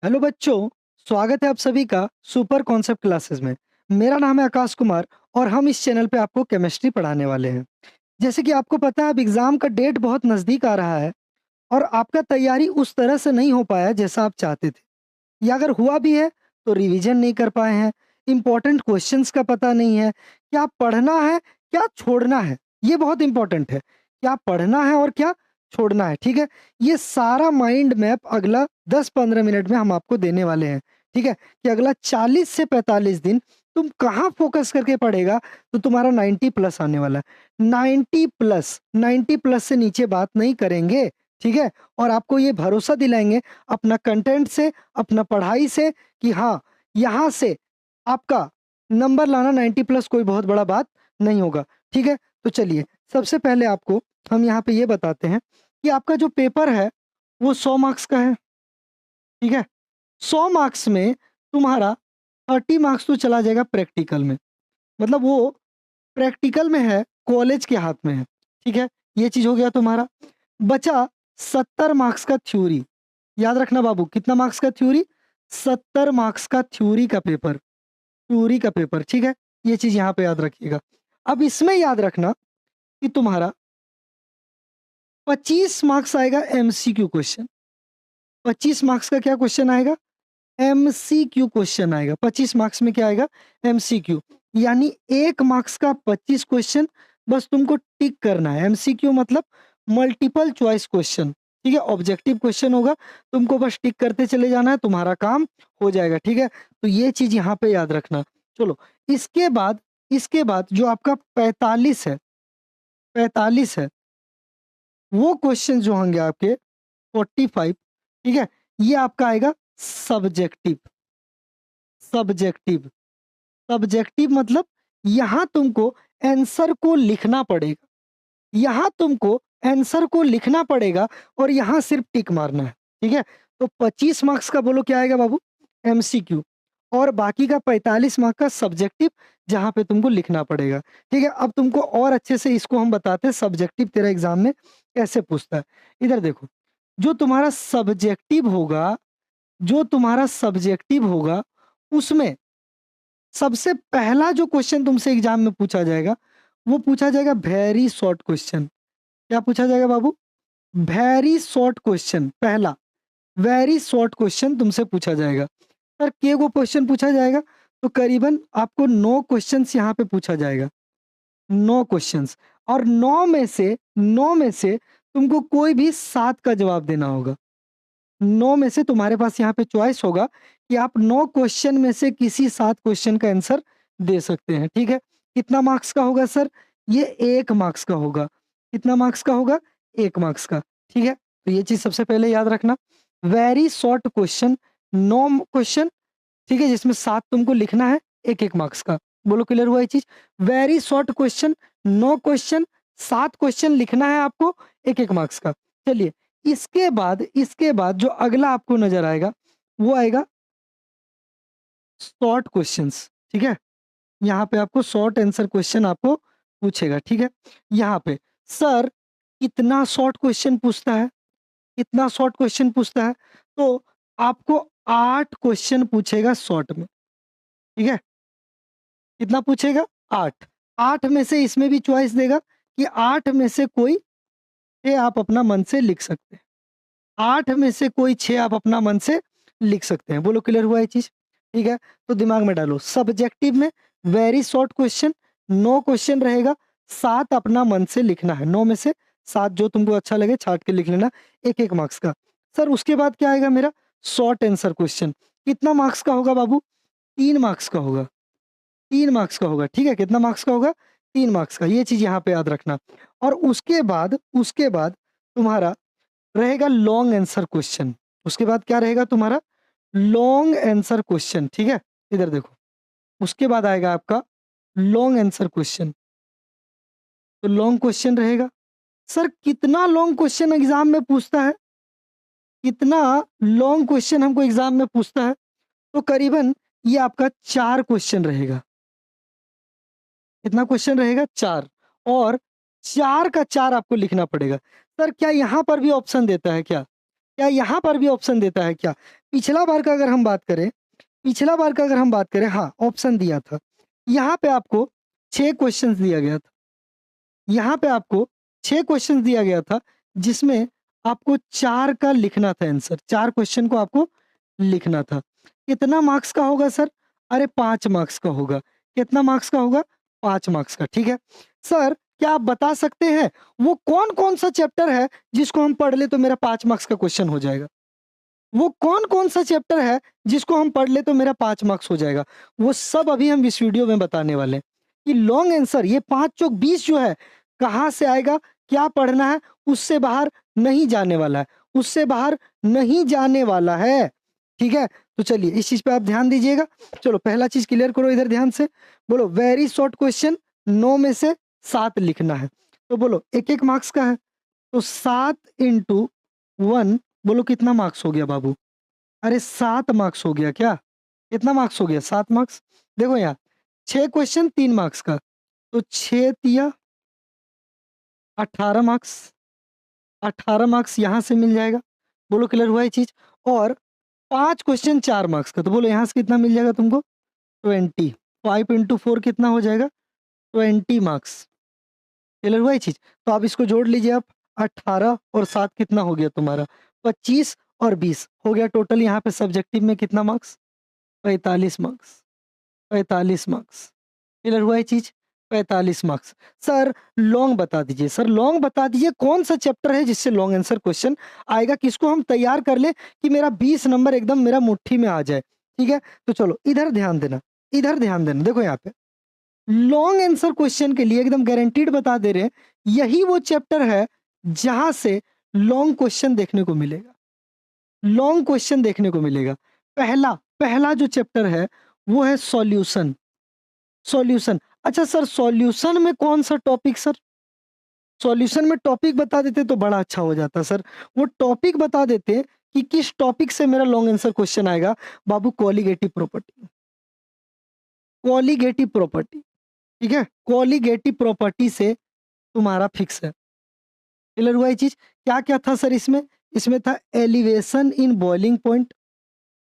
Hello बच्चों, स्वागत है आप सभी का सुपर कॉन्सेप्ट क्लासेस में। मेरा नाम है आकाश कुमार और हम इस चैनल पे आपको केमिस्ट्री पढ़ाने वाले हैं। जैसे कि आपको पता है अब एग्जाम का डेट बहुत नज़दीक आ रहा है और आपका तैयारी उस तरह से नहीं हो पाया जैसा आप चाहते थे, या अगर हुआ भी है तो रिवीजन नहीं कर पाए हैं, इंपॉर्टेंट क्वेश्चंस का पता नहीं है, क्या पढ़ना है क्या छोड़ना है। ये बहुत इंपॉर्टेंट है, क्या पढ़ना है और क्या छोड़ना है। ठीक है, ये सारा माइंड मैप अगला 10-15 मिनट में हम आपको देने वाले हैं। ठीक है, कि अगला 40 से 45 दिन तुम कहाँ फोकस करके पढ़ेगा तो तुम्हारा 90 प्लस आने वाला है। 90 प्लस से नीचे बात नहीं करेंगे। ठीक है, और आपको ये भरोसा दिलाएंगे अपना कंटेंट से, अपना पढ़ाई से, कि हाँ, यहाँ से आपका नंबर लाना 90 प्लस कोई बहुत बड़ा बात नहीं होगा। ठीक है, तो चलिए सबसे पहले आपको हम यहाँ पे ये बताते हैं कि आपका जो पेपर है वो 100 मार्क्स का है। ठीक है, 100 मार्क्स में तुम्हारा 30 मार्क्स तो चला जाएगा प्रैक्टिकल में, मतलब वो प्रैक्टिकल में है, कॉलेज के हाथ में है। ठीक है, ये चीज हो गया तुम्हारा। बचा 70 मार्क्स का थ्योरी। याद रखना बाबू, कितना मार्क्स का थ्योरी? 70 मार्क्स का थ्योरी का पेपर, थ्योरी का पेपर। ठीक है, ये चीज यहाँ पे याद रखिएगा। अब इसमें याद रखना कि तुम्हारा 25 मार्क्स आएगा एमसीक्यू क्वेश्चन। 25 मार्क्स का क्या क्वेश्चन आएगा? एमसीक्यू क्वेश्चन आएगा। 25 मार्क्स में क्या आएगा? एमसीक्यू। यानी 1 मार्क्स का 25 क्वेश्चन बस तुमको टिक करना है। एमसीक्यू मतलब मल्टीपल चॉइस क्वेश्चन। ठीक है, ऑब्जेक्टिव क्वेश्चन होगा, तुमको बस टिक करते चले जाना है, तुम्हारा काम हो जाएगा। ठीक है, तो ये चीज यहाँ पे याद रखना। चलो, इसके बाद जो आपका 45 है, 45 है, वो क्वेश्चन जो होंगे आपके 45। ठीक है, ये आपका आएगा सब्जेक्टिव। सब्जेक्टिव सब्जेक्टिव मतलब यहां तुमको आंसर को लिखना पड़ेगा, यहां तुमको आंसर को लिखना पड़ेगा और यहां सिर्फ टिक मारना है। ठीक है, तो 25 मार्क्स का बोलो क्या आएगा बाबू? एमसीक्यू। और बाकी का 45 मार्क्स का सब्जेक्टिव, जहां पे तुमको लिखना पड़ेगा। ठीक है, अब तुमको और अच्छे से इसको हम बताते हैं सब्जेक्टिव तेरा एग्जाम में कैसे पूछता है। इधर देखो, जो तुम्हारा सब्जेक्टिव होगा, जो तुम्हारा सब्जेक्टिव होगा उसमें सबसे पहला जो क्वेश्चन तुमसे एग्जाम में पूछा जाएगा वो पूछा जाएगा वेरी शॉर्ट क्वेश्चन। क्या पूछा जाएगा बाबू? Very short question. पहला वेरी शॉर्ट क्वेश्चन तुमसे पूछा जाएगा। सर के वो क्वेश्चन पूछा जाएगा? तो करीबन आपको 9 क्वेश्चंस यहाँ पे पूछा जाएगा। 9 क्वेश्चंस, और 9 में से तुमको कोई भी 7 का जवाब देना होगा। 9 में से तुम्हारे पास यहाँ पे चॉइस होगा कि आप 9 क्वेश्चन में से किसी 7 क्वेश्चन का आंसर दे सकते हैं। ठीक है, कितना मार्क्स का होगा सर? ये 1 मार्क्स का होगा। कितना मार्क्स का होगा? 1 मार्क्स का। ठीक है, तो ये चीज सबसे पहले याद रखना। Very short question, 9 question. ठीक है, जिसमें 7 तुमको लिखना है, 1-1 मार्क्स का। बोलो क्लियर हुआ ये चीज? Very short question, 9 question, 7 question लिखना है आपको, 1-1 मार्क्स का। चलिए, इसके बाद जो अगला आपको नजर आएगा वो आएगा शॉर्ट क्वेश्चंस। ठीक है, यहाँ पे आपको शॉर्ट आंसर क्वेश्चन आपको पूछेगा। ठीक है, यहाँ पे सर कितना शॉर्ट क्वेश्चन पूछता है? कितना शॉर्ट क्वेश्चन पूछता है? तो आपको 8 क्वेश्चन पूछेगा शॉर्ट में। ठीक है, कितना पूछेगा? 8। 8 में से इसमें भी चॉइस देगा कि 8 में से कोई 6 आप अपना मन से लिख सकते हैं। 8 में से कोई 6 आप अपना मन से लिख सकते हैं। बोलो क्लियर हुआ ये चीज? ठीक है, तो दिमाग में डालो, सब्जेक्टिव में वेरी शॉर्ट क्वेश्चन, 9 क्वेश्चन रहेगा, 7 अपना मन से लिखना है। 9 में से 7 जो तुमको अच्छा लगे छाट के लिख लेना, 1-1 मार्क्स का। सर उसके बाद क्या आएगा मेरा? Short answer question. कितना मार्क्स का होगा बाबू? 3 मार्क्स का होगा। 3 मार्क्स का होगा। ठीक है, कितना मार्क्स का होगा? 3 मार्क्स का। ये चीज यहाँ पे याद रखना। और उसके बाद तुम्हारा रहेगा लॉन्ग आंसर क्वेश्चन। उसके बाद क्या रहेगा तुम्हारा? Long answer question. ठीक है, इधर देखो, उसके बाद आएगा आपका लॉन्ग आंसर क्वेश्चन। तो लॉन्ग क्वेश्चन रहेगा। सर कितना लॉन्ग क्वेश्चन एग्जाम में पूछता है? कितना लॉन्ग क्वेश्चन हमको एग्जाम में पूछता है? तो करीबन ये आपका 4 क्वेश्चन रहेगा। कितना क्वेश्चन रहेगा? 4। और 4 का 4 आपको लिखना पड़ेगा। सर क्या यहाँ पर भी ऑप्शन देता है क्या? क्या यहाँ पर भी ऑप्शन देता है क्या? पिछला बार का अगर हम बात करें, पिछला बार का अगर हम बात करें, हाँ ऑप्शन दिया था। यहाँ पे आपको 6 क्वेश्चंस दिया गया था। यहाँ पे आपको 6 क्वेश्चंस दिया गया था, जिसमें आपको 4 का लिखना था आंसर। 4 क्वेश्चन को आपको लिखना था। कितना मार्क्स का होगा सर? अरे 5 मार्क्स का होगा। कितना मार्क्स का होगा? 5 मार्क्स का, ठीक है। सर क्या आप बता सकते हैं वो कौन-कौन सा चैप्टर है जिसको हम पढ़ ले तो मेरा 5 मार्क्स का क्वेश्चन हो जाएगा? वो कौन-कौन सा चैप्टर है जिसको हम पढ़ ले तो मेरा 5 मार्क्स हो जाएगा? वो सब अभी हम इस वीडियो में बताने वाले हैं कि लॉन्ग आंसर ये 5 चौक 20 जो है कहाँ से आएगा, क्या पढ़ना है, उससे बाहर नहीं जाने वाला है, उससे बाहर नहीं जाने वाला है। ठीक है? तो चलिए इस चीज़ पे आप ध्यान दीजिएगा। चलो पहला चीज़ क्लियर करो इधर ध्यान से। बोलो वेरी शॉर्ट क्वेश्चन 9 में से 7 लिखना है। तो बोलो 1-1 मार्क्स का है। तो 7 इंटू 1 बोलो कितना मार्क्स हो गया बाबू? अरे 7 मार्क्स हो गया क्या? कितना मार्क्स हो गया? 7 मार्क्स। देखो यहाँ 6 क्वेश्चन 3 मार्क्स का, तो 6 तिया 18 मार्क्स। 18 मार्क्स यहाँ से मिल जाएगा। बोलो क्लियर हुआ ये चीज़? और 5 क्वेश्चन 4 मार्क्स का, तो बोलो यहाँ से कितना मिल जाएगा तुमको? 20। 5 इंटू 4 कितना हो जाएगा? 20 मार्क्स। क्लियर हुआ ये चीज़? तो आप इसको जोड़ लीजिए आप। 18 और 7 कितना हो गया तुम्हारा? 25 और 20 हो गया टोटल यहाँ पे सब्जेक्टिव में कितना मार्क्स? 45 मार्क्स। 45 मार्क्स। क्लियर हुआ ये चीज़? 45 मार्क्स। सर लॉन्ग बता दीजिए, सर लॉन्ग बता दीजिए कौन-सा चैप्टर है जिससे लॉन्ग आंसर क्वेश्चन आएगा, किसको हम तैयार कर लें कि मेरा 20 नंबर एकदम मेरा मुट्ठी में आ जाए। ठीक है? तो चलो इधर ध्यान देना, इधर ध्यान देना। देखो यहाँ पे लॉन्ग आंसर क्वेश्चन के लिए एकदम गारंटीड बता दे रहे हैं, यही वो चैप्टर है जहां से लॉन्ग क्वेश्चन देखने को मिलेगा। लॉन्ग क्वेश्चन देखने को मिलेगा। पहला पहला जो चैप्टर है वो है सॉल्यूशन। सॉल्यूशन। अच्छा सर सॉल्यूशन में कौन-सा टॉपिक सर? सॉल्यूशन में टॉपिक बता देते तो बड़ा अच्छा हो जाता सर। वो टॉपिक बता देते कि किस टॉपिक से मेरा लॉन्ग आंसर क्वेश्चन आएगा। बाबू कोलिगेटिव प्रॉपर्टी। कोलिगेटिव प्रॉपर्टी, ठीक है? कोलिगेटिव प्रॉपर्टी से तुम्हारा फिक्स है। क्लियर हुआ ये चीज़? क्या-क्या था सर इसमें? इसमें था एलिवेशन इन बॉइलिंग पॉइंट,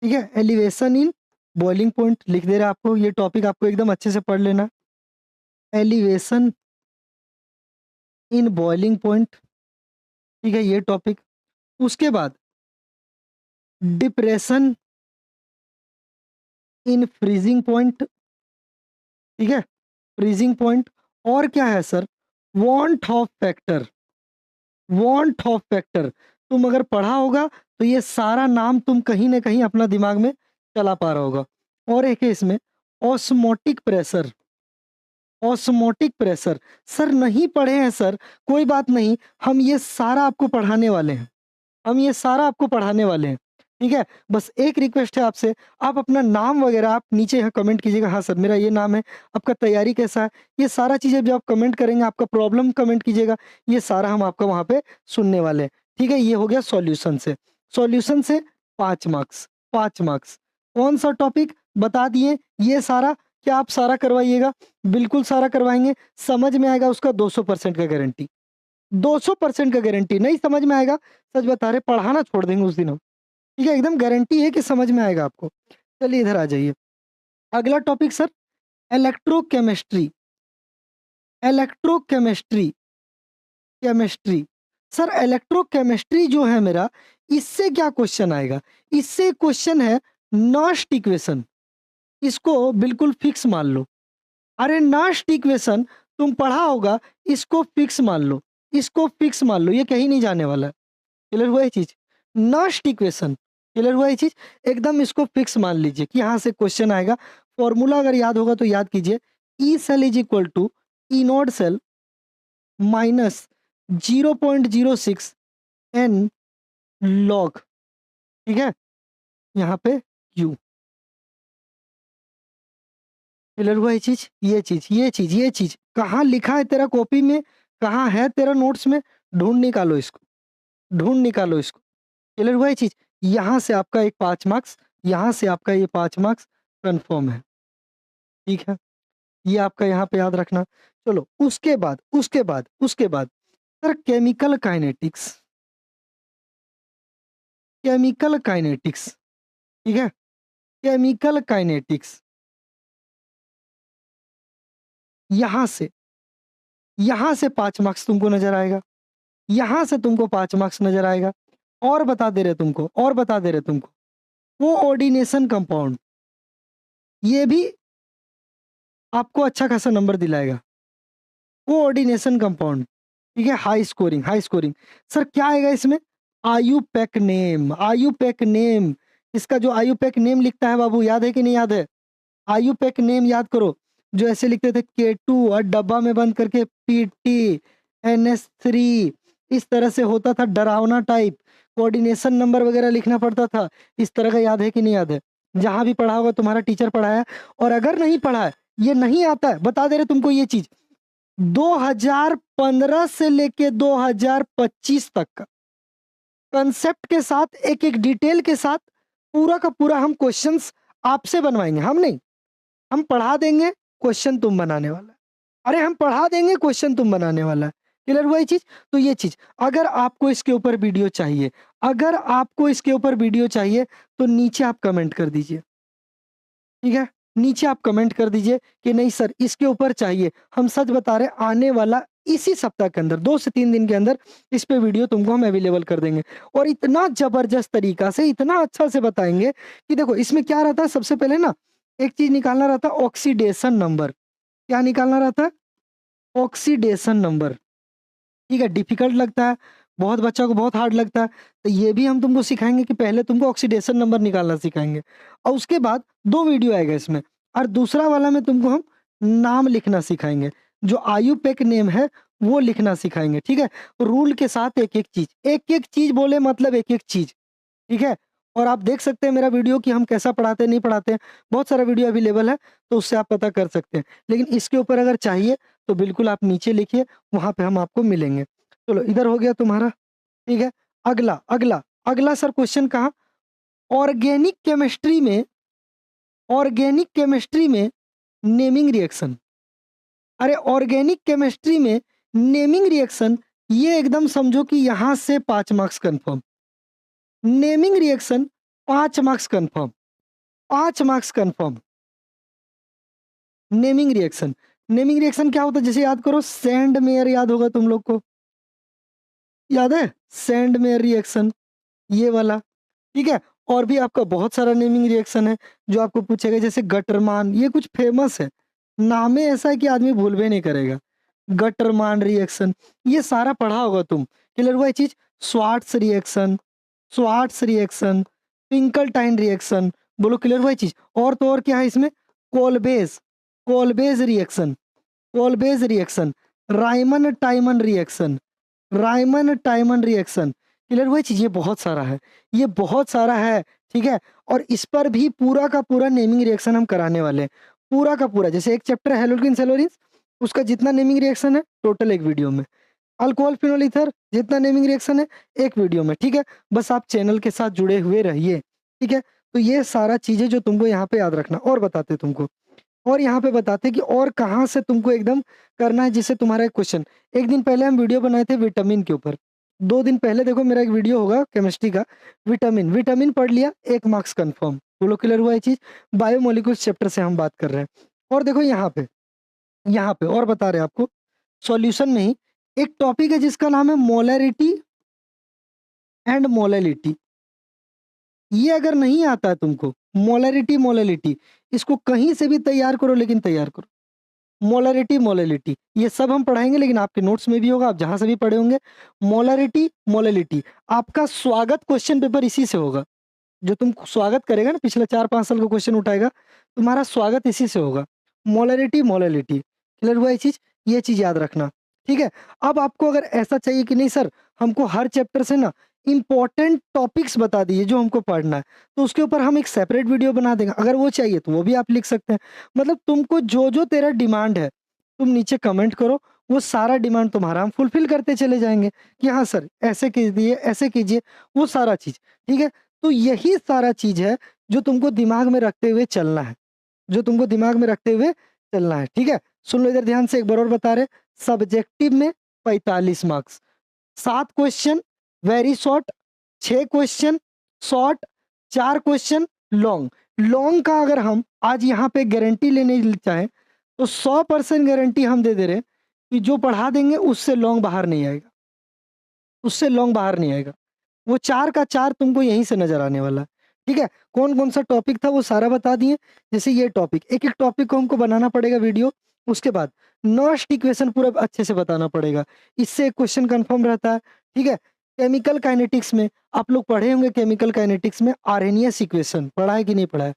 ठीक है? एलिवेशन इन बॉइलिंग पॉइंट लिख दे रहा है आपको, ये टॉपिक आपको एकदम अच्छे से पढ़ लेना। एलिवेशन इन बॉइलिंग पॉइंट, ठीक है? ये टॉपिक। उसके बाद डिप्रेशन इन फ्रीजिंग पॉइंट, ठीक है? Freezing point. और क्या है sir? Want of factor. Want of factor तुम अगर पढ़ा होगा तो ये सारा नाम तुम कहीं न कहीं अपना दिमाग में चला पा रहा होगा। और एक है इसमें osmotic pressure. Osmotic pressure sir नहीं पढ़े हैं सर, कोई बात नहीं, हम ये सारा आपको पढ़ाने वाले हैं। हम ये सारा आपको पढ़ाने वाले हैं, ठीक है? बस एक रिक्वेस्ट है आपसे, आप अपना नाम वगैरह आप नीचे यहाँ कमेंट कीजिएगा, हाँ सर मेरा ये नाम है, आपका तैयारी कैसा है? ये सारा चीज़ें जब आप कमेंट करेंगे, आपका प्रॉब्लम कमेंट कीजिएगा, ये सारा हम आपका वहाँ पे सुनने वाले हैं, ठीक है? ये हो गया सॉल्यूशन से। सॉल्यूशन से 5 मार्क्स, 5 मार्क्स। कौन-सा टॉपिक बता दिए, ये सारा, क्या आप सारा करवाइएगा? बिल्कुल सारा करवाएँगे, समझ में आएगा उसका 200% का गारंटी। 200% का गारंटी, नहीं समझ में आएगा, सच बता रहे पढ़ाना छोड़ देंगे उस दिन हम। ठीक है? एकदम गारंटी है कि समझ में आएगा आपको। चलिए इधर आ जाइए। अगला topic sir electrochemistry. Electrochemistry, chemistry. Sir electrochemistry जो है मेरा, इससे क्या क्वेश्चन आएगा? इससे क्वेश्चन है नॉस्ट इक्वेशन। इसको बिल्कुल फिक्स मान लो। अरे नॉस्ट इक्वेशन तुम पढ़ा होगा, इसको फिक्स मान लो। इसको फिक्स मान लो, ये कहीं नहीं जाने वाला है। क्लियर हुआ ये चीज़? नॉस्ट इक्वेशन, क्लियर हुआ ये चीज़? एकदम इसको फिक्स मान लीजिए कि यहाँ से क्वेश्चन आएगा। फॉर्मूला अगर याद होगा तो याद कीजिए। E cell is equal to E naught cell minus 0.06 n log, ठीक है? यहाँ पे क्यू। क्लियर हुआ ये चीज़? ये चीज़ कहाँ लिखा है तेरा कॉपी में, कहाँ है तेरा नोट्स में? ढूँढ निकालो इसको, ढूँढ निकालो इसको। क्लियर हुआ ये चीज़? यहाँ से आपका एक 5 मार्क्स, यहाँ से आपका ये 5 मार्क्स कन्फर्म है, ठीक है? ये आपका यहाँ पे याद रखना। चलो उसके बाद sir chemical kinetics. Chemical kinetics, ठीक है, केमिकल काइनेटिक्स। यहां से 5 मार्क्स तुमको नजर आएगा, यहां से तुमको 5 मार्क्स नजर आएगा। और बता दे रहे तुमको, और बता दे रहे तुमको, कोऑर्डिनेशन कंपाउंड, ये भी आपको अच्छा खासा नंबर दिलाएगा। कोऑर्डिनेशन कंपाउंड, ठीक है, high scoring, high scoring. Sir क्या आएगा इसमें? IUPAC name, IUPAC name. इसका जो आयुपेक नेम लिखता है बाबू, याद है कि नहीं याद है? आयुपेक नेम याद करो, जो ऐसे लिखते थे K2 और डब्बा में बंद करके PT NS3, इस तरह से होता था, डरावना टाइप, कोऑर्डिनेशन नंबर वगैरह लिखना पड़ता था। इस तरह का याद है कि नहीं याद है? जहां भी पढ़ा होगा तुम्हारा टीचर पढ़ाया, और अगर नहीं पढ़ा है, ये नहीं आता है, बता दे रहे तुमको ये चीज, 2015 से लेके 2025 तक का कंसेप्ट के साथ, एक एक डिटेल के साथ पूरा का पूरा हम क्वेश्चंस आपसे बनवाएंगे। हम नहीं, हम पढ़ा देंगे, क्वेश्चन तुम बनाने वाला है। अरे हम पढ़ा देंगे, क्वेश्चन तुम बनाने वाला है। क्लियर हुआ ये चीज? तो ये चीज, अगर आपको इसके ऊपर वीडियो चाहिए, अगर आपको इसके ऊपर वीडियो चाहिए, तो नीचे आप कमेंट कर दीजिए, ठीक है, नीचे आप कमेंट कर दीजिए कि नहीं सर इसके ऊपर चाहिए। हम सच बता रहे, आने वाला इसी सप्ताह के अंदर, 2 से 3 दिन के अंदर इस पे वीडियो तुमको हम अवेलेबल कर देंगे, और इतना जबरदस्त तरीका से, इतना अच्छा से बताएंगे कि देखो इसमें क्या रहता है। सबसे पहले ना एक चीज निकालना रहता है, ऑक्सीडेशन नंबर। क्या निकालना रहता है? ऑक्सीडेशन नंबर, ठीक है। डिफिकल्ट लगता है, बहुत बच्चों को बहुत हार्ड लगता है, तो ये भी हम तुमको सिखाएंगे कि पहले तुमको ऑक्सीडेशन नंबर निकालना सिखाएंगे, और उसके बाद 2 वीडियो आएगा इसमें, और दूसरा वाला में तुमको हम नाम लिखना सिखाएंगे, जो आयुपेक नेम है वो लिखना सिखाएंगे, ठीक है। रूल के साथ एक एक चीज बोले, मतलब एक एक चीज, ठीक है। और आप देख सकते हैं मेरा वीडियो कि हम कैसा पढ़ाते हैं, नहीं पढ़ाते हैं, बहुत सारा वीडियो अवेलेबल है, तो उससे आप पता कर सकते हैं। लेकिन इसके ऊपर अगर चाहिए तो बिल्कुल आप नीचे लिखिए, वहां पे हम आपको मिलेंगे। चलो इधर हो गया तुम्हारा, ठीक है। अगला अगला अगला सर क्वेश्चन कहा, ऑर्गेनिक केमिस्ट्री में, ऑर्गेनिक केमिस्ट्री में नेमिंग रिएक्शन। अरे ऑर्गेनिक केमिस्ट्री में नेमिंग रिएक्शन, ये एकदम समझो कि यहां से 5 marks confirm. Naming reaction 5 marks confirm, 5 marks confirm. Naming reaction, naming reaction क्या होता है? जैसे याद करो, सैंड मेयर याद होगा तुम लोग को, याद है सैंड मेयर रिएक्शन, ये वाला, ठीक है। और भी आपका बहुत सारा नेमिंग रिएक्शन है जो आपको पूछेगा, जैसे गटरमान, ये कुछ फेमस है, नाम ही ऐसा है कि आदमी भूल भी नहीं करेगा। गटरमान रिएक्शन, ये सारा पढ़ा होगा तुम। क्लियर हुआ ये चीज? Swarts reaction, Swarts reaction, Finkelstein reaction, बोलो क्लियर हुआ ये चीज? और तो और क्या है इसमें? Kolbe's, Kolbe's reaction, Kolbe's reaction, Reimer Tiemann reaction, Reimer Tiemann reaction. Clear हुआ ये चीज? ये बहुत सारा है, ये बहुत सारा है, ठीक है। और इस पर भी पूरा का पूरा नेमिंग रिएक्शन हम कराने वाले हैं, पूरा का पूरा। जैसे एक चैप्टर है हेलोकिन सेलोरिन्स, उसका जितना नेमिंग रिएक्शन है टोटल एक वीडियो में, अल्कोहल फिनोल ईथर जितना नेमिंग रिएक्शन है एक वीडियो में, ठीक है। बस आप चैनल के साथ जुड़े हुए रहिए, ठीक है। तो ये सारा चीजें जो तुमको यहाँ पे याद रखना, और बताते तुमको, और यहाँ पे बताते कि और कहाँ से तुमको एकदम करना है, जिससे तुम्हारा एक क्वेश्चन, एक दिन पहले हम वीडियो बनाए थे विटामिन के ऊपर, 2 दिन पहले देखो मेरा एक वीडियो होगा केमिस्ट्री का, विटामिन, विटामिन पढ़ लिया, 1 मार्क्स कंफर्म। बोलो क्लियर हुआ ये चीज? बायोमोलिक्यूल्स चैप्टर से हम बात कर रहे हैं। और देखो यहाँ पे और बता रहे हैं आपको, सॉल्यूशन में ही एक टॉपिक है जिसका नाम है मोलैरिटी एंड मोलैलिटी। ये अगर नहीं आता है तुमको, मोलैरिटी मोलैलिटी, इसको कहीं से भी तैयार करो, लेकिन तैयार करो। मोलैरिटी मोलैलिटी ये सब हम पढ़ाएंगे, लेकिन आपके नोट्स में भी होगा, आप जहां से भी पढ़े होंगे। मोलैरिटी मोलैलिटी, आपका स्वागत क्वेश्चन पेपर इसी से होगा। जो तुम स्वागत करेगा ना, पिछले 4-5 साल का क्वेश्चन उठाएगा, तुम्हारा स्वागत इसी से होगा। मोलैरिटी मोलैलिटी, क्लियर हुआ ये चीज? ये चीज याद रखना, ठीक है। अब आपको अगर ऐसा चाहिए कि नहीं सर हमको हर चैप्टर से ना इंपॉर्टेंट टॉपिक्स बता दीजिए जो हमको पढ़ना है, तो उसके ऊपर हम एक सेपरेट वीडियो बना देंगे। अगर वो चाहिए तो वो भी आप लिख सकते हैं। मतलब तुमको जो जो तेरा डिमांड है, तुम नीचे कमेंट करो, वो सारा डिमांड तुम्हारा हम फुलफिल करते चले जाएंगे कि हाँ सर ऐसे कीजिए, ऐसे कीजिए, वो सारा चीज, ठीक है। तो यही सारा चीज है जो तुमको दिमाग में रखते हुए चलना है, जो तुमको दिमाग में रखते हुए चलना है, ठीक है। सुन लो इधर ध्यान से, एक बार और बता रहे, सब्जेक्टिव में 45 marks, 7 question very short, 6 question short, 4 question long. Long का अगर हम आज यहाँ पे गारंटी लेने चाहें तो 100% गारंटी हम दे दे रहे हैं कि जो पढ़ा देंगे उससे लॉन्ग बाहर नहीं आएगा, उससे लॉन्ग बाहर नहीं आएगा। वो 4 का 4 तुमको यहीं से नज़र आने वाला है, ठीक है? कौन-कौन सा टॉपिक था वो सारा बता दिए। जैसे ये टॉपिक, एक-एक टॉपिक को हमको बनाना पड़ेगा वीडियो, उसके बाद नॉस्ट इक्वेशन पूरा अच्छे से बताना पड़ेगा। इससे क्वेश्चन कन्फर्म रहता है, ठीक है? केमिकल काइनेटिक्स में आप लोग पढ़े होंगे, केमिकल काइनेटिक्स में आर्हेनियस इक्वेशन पढ़ा है कि नहीं पढ़ा है?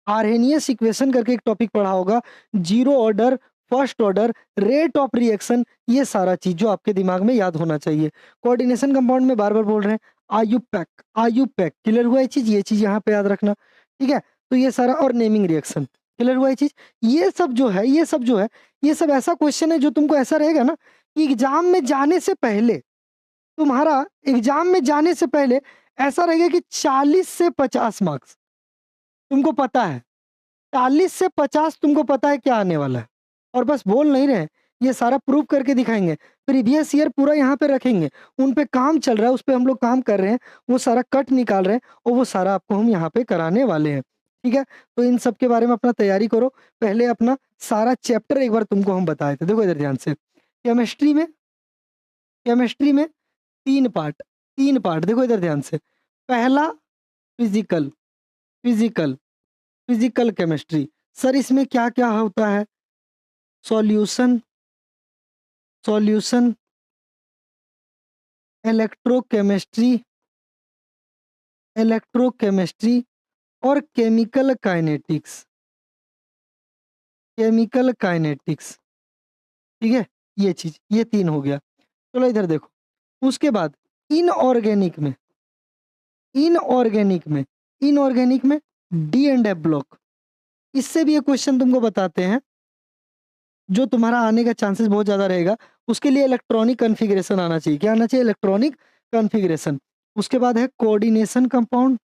आर्हेनियस इक्वेशन करके एक टॉपिक पढ़ा होगा, zero order, first order, rate of reaction, ये सारा चीज जो आपके दिमाग में याद होना चाहिए। कोऑर्डिनेशन कंपाउंड में बार बार बोल रहे हैं, आयुपैक, आयुपैक, क्लियर हुआ ये चीज यहाँ पे याद रखना, ठीक है? तो ये सारा, और नेमिंग रिएक्शन, क्लियर हुआ ये चीज। ये सब जो है, ये सब जो है, ये सब ऐसा क्वेश्चन है जो तुमको ऐसा रहेगा ना कि एग्जाम में जाने से पहले, तुम्हारा एग्जाम में जाने से पहले ऐसा रहेगा कि 40 से 50 मार्क्स तुमको पता है, 40 से 50 तुमको पता है क्या आने वाला है, और बस बोल नहीं रहे हैं, ये सारा प्रूव करके दिखाएंगे। प्रीवियस ईयर पूरा यहाँ पे रखेंगे, उन पे काम चल रहा है, उस पे हम लोग काम कर रहे हैं, वो सारा कट निकाल रहे हैं और वो सारा आपको हम यहाँ पे कराने वाले हैं, ठीक है? तो इन सब के बारे में अपना तैयारी करो। पहले अपना सारा चैप्टर एक बार तुमको हम बताए थे, देखो इधर ध्यान से। केमिस्ट्री में, केमिस्ट्री में 3 पार्ट, 3 पार्ट, देखो इधर ध्यान से। पहला physical, physical, physical chemistry. Sir इसमें क्या-क्या होता है? सॉल्यूशन, सॉल्यूशन, इलेक्ट्रोकेमिस्ट्री, इलेक्ट्रोकेमिस्ट्री और केमिकल काइनेटिक्स, केमिकल काइनेटिक्स, ठीक है? ये चीज, ये 3 हो गया। चलो इधर देखो, उसके बाद इनऑर्गेनिक में, इनऑर्गेनिक में, इनऑर्गेनिक में डी एंड एफ ब्लॉक, इससे भी ये क्वेश्चन तुमको बताते हैं जो तुम्हारा आने का चांसेस बहुत ज़्यादा रहेगा। उसके लिए इलेक्ट्रॉनिक कॉन्फ़िगरेशन आना चाहिए। क्या आना चाहिए? Electronic configuration. उसके बाद है कोऑर्डिनेशन कंपाउंड,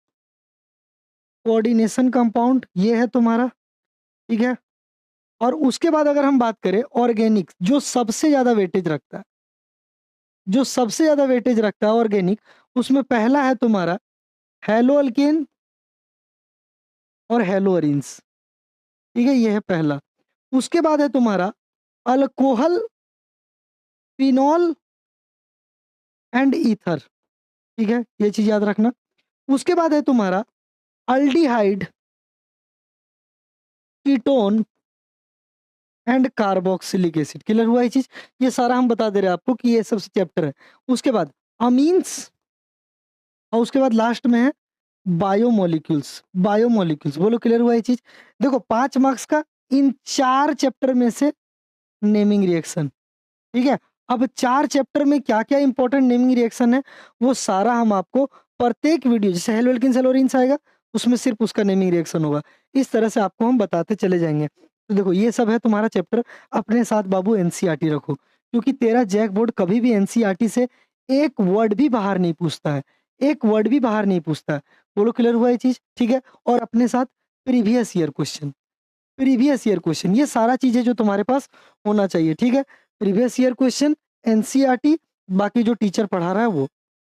कोऑर्डिनेशन कंपाउंड ये है तुम्हारा, ठीक है? और उसके बाद अगर हम बात करें ऑर्गेनिक, जो सबसे ज़्यादा वेटेज रखता है, जो सबसे ज़्यादा वेटेज रखता है ऑर्गेनिक, उसमें पहला है तुम्हारा हैलो अल्केन और हैलो अरीन्स, ठीक है? ये है पहला। उसके बाद है तुम्हारा अल्कोहल, फिनॉल एंड ईथर, ठीक है? ये चीज़ याद रखना। उसके बाद है तुम्हारा aldehyde, ketone and carboxylic acid, clear हुआ ये चीज़? ये सारा हम बता दे रहे हैं आपको कि ये सब चैप्टर है। उसके बाद अमीन्स और उसके बाद लास्ट में है बायोमोलिक्यूल्स, बायोमोलिक्यूल्स, बोलो क्लियर हुआ ये चीज़? देखो 5 मार्क्स का इन 4 चैप्टर में से नेमिंग रिएक्शन, ठीक है? अब 4 चैप्टर में क्या-क्या इंपॉर्टेंट नेमिंग रिएक्शन है, वो सारा हम आपको प्रत्येक वीडियो, जैसे हेलो एल्केन्स हेलोरिन्स आएगा, उसमें सिर्फ उसका नेमिंग रिएक्शन होगा। इस तरह से आपको हम बताते चले जाएँगे। तो देखो ये सब है तुम्हारा चैप्टर। अपने साथ बाबू एनसीईआरटी रखो, क्योंकि तेरा जैक बोर्ड कभी भी एनसीईआरटी से एक वर्ड भी बाहर नहीं पूछता है, एक वर्ड भी बाहर नहीं पूछता है। बोलो क्लियर हुआ ये चीज़? ठीक है? और अपने साथ previous year question, previous year question, ये सारा चीज़ें जो तुम्हारे पास होना चाहिए, ठीक है? प्रीवियस ईयर क्वेश्चन, एनसीईआरटी, बाकी जो टीचर पढ़ा रहा है वो,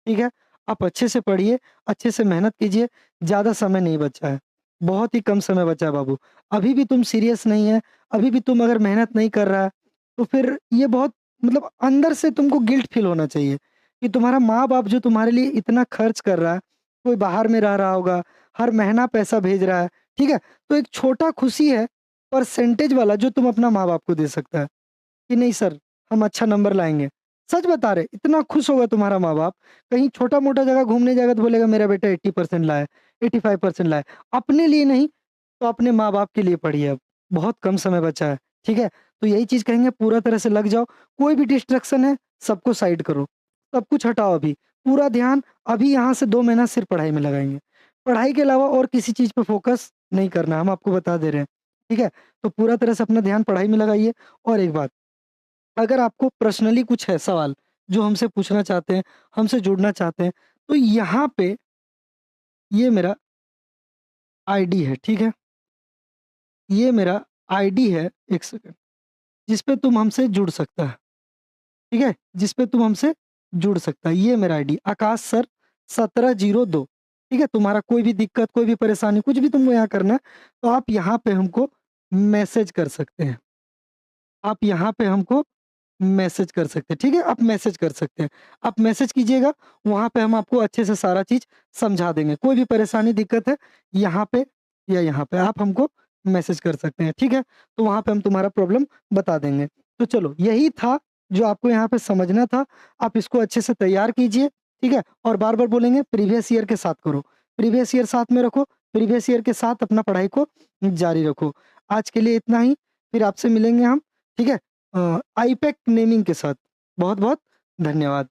ठीक है? आप अच्छे से पढ़िए, अच्छे से मेहनत कीजिए, ज़्यादा समय नहीं बचा है, बहुत ही कम समय बचा है बाबू। अभी भी तुम सीरियस नहीं है, अभी भी तुम अगर मेहनत नहीं कर रहा है, तो फिर ये बहुत, मतलब अंदर से तुमको गिल्ट फील होना चाहिए कि तुम्हारा माँ-बाप जो तुम्हारे लिए इतना खर्च कर रहा है, कोई बाहर में रह रहा होगा, हर महीना पैसा भेज रहा है, ठीक है? तो एक छोटा खुशी है परसेंटेज वाला जो तुम अपना माँ-बाप को दे सकता है, कि नहीं सर हम अच्छा नंबर लाएँगे। सच बता रहे, इतना खुश होगा तुम्हारा माँ-बाप, कहीं छोटा-मोटा जगह घूमने जाएगा तो बोलेगा मेरा बेटा 80% लाया, 85% लाया। अपने लिए नहीं, तो अपने माँ-बाप के लिए पढ़िए अब, बहुत कम समय बचा है, ठीक है? तो यही चीज़ कहेंगे, पूरा तरह से लग जाओ, कोई भी डिस्ट्रैक्शन है सबको साइड करो, सब कुछ हटाओ अभी, पूरा ध्यान अभी यहाँ से 2 महीना सिर्फ पढ़ाई में लगाएँगे। पढ़ाई के अलावा और किसी चीज़ पे फोकस नहीं करना, हम आपको बता दे रहे हैं, ठीक है? तो पूरा तरह से अपना ध्यान पढ़ाई में लगाइए। और एक बात, अगर आपको पर्सनली कुछ है सवाल जो हमसे पूछना चाहते हैं, हमसे जुड़ना चाहते हैं, तो यहाँ पे ये मेरा आईडी है, ठीक है? ये मेरा आईडी है, 1 सेकंड, जिस पे तुम हमसे जुड़ सकता है, ठीक है? जिस पे तुम हमसे जुड़ सकता है, ये मेरा आईडी आकाश सर 1702, ठीक है? तुम्हारा कोई भी दिक्कत, कोई भी परेशानी, कुछ भी तुमको यहाँ करना है, तो आप यहाँ पे हमको मैसेज कर सकते हैं। आप यहाँ पे हमको मैसेज कर सकते हैं, ठीक है? आप मैसेज कर सकते हैं। आप मैसेज कीजिएगा, वहाँ पे हम आपको अच्छे से सारा चीज़ समझा देंगे। कोई भी परेशानी, दिक्कत है, यहाँ पे या यहाँ पे आप हमको मैसेज कर सकते हैं, ठीक है? तो वहाँ पे हम तुम्हारा प्रॉब्लम बता देंगे। तो चलो, यही था जो आपको यहाँ पे समझना था। आप इसको अच्छे से तैयार कीजिए, ठीक है? और बार-बार बोलेंगे प्रीवियस ईयर के साथ करो, प्रीवियस ईयर साथ में रखो, प्रीवियस ईयर के साथ अपना पढ़ाई को जारी रखो। आज के लिए इतना ही, फिर आपसे मिलेंगे हम, ठीक है? आईपैक नेमिंग के साथ। बहुत-बहुत धन्यवाद।